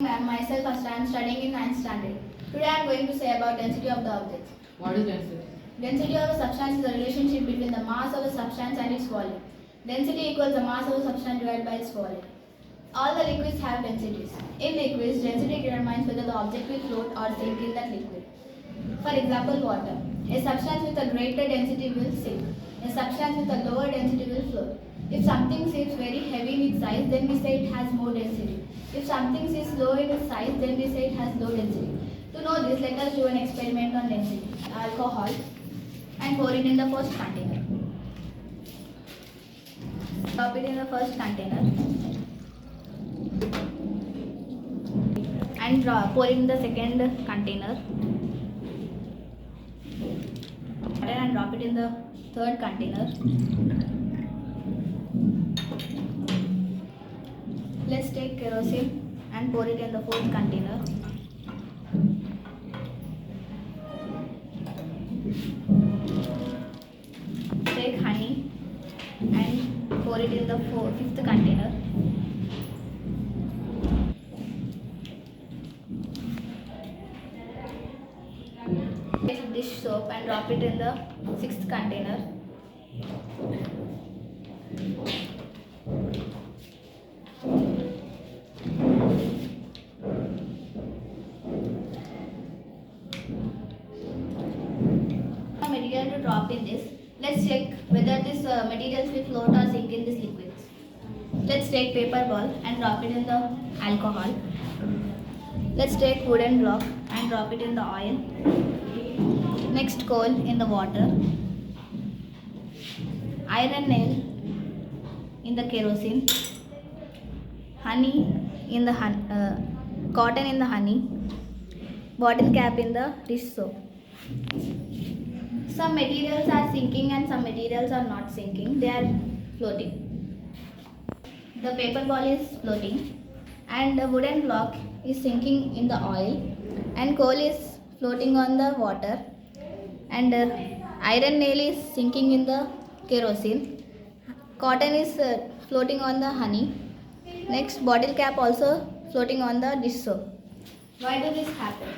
Myself, first I am studying in 9th standard. Today I am going to say about density of the objects. What is density? Density of a substance is the relationship between the mass of a substance and its volume. Density equals the mass of a substance divided by its volume. All the liquids have densities. In liquids, density determines whether the object will float or sink in that liquid. For example, water. A substance with a greater density will sink. A substance with a lower density will float. If something seems very heavy in its size, then we say it has more density. If something is low in its size, then we say it has low density. To know this, let us do an experiment on density. Alcohol and pour it in the first container. Drop it in the first container and pour it in the second container and drop it in the third container. Let's take kerosene and pour it in the fourth container. Take honey and pour it in the fifth container. Take dish soap and drop it in the sixth container. Material to drop in this. Let's check whether this materials will float or sink in this liquids. Let's take paper ball and drop it in the alcohol. Let's take wooden block and drop it in the oil. Next, coal in the water. Iron nail in the kerosene. Honey in the cotton in the honey. Bottle cap in the dish soap. Some materials are sinking and some materials are not sinking. They are floating. The paper ball is floating and the wooden block is sinking in the oil and coal is floating on the water and iron nail is sinking in the kerosene. Cotton is floating on the honey. Next, bottle cap also floating on the dish soap. Why does this happen?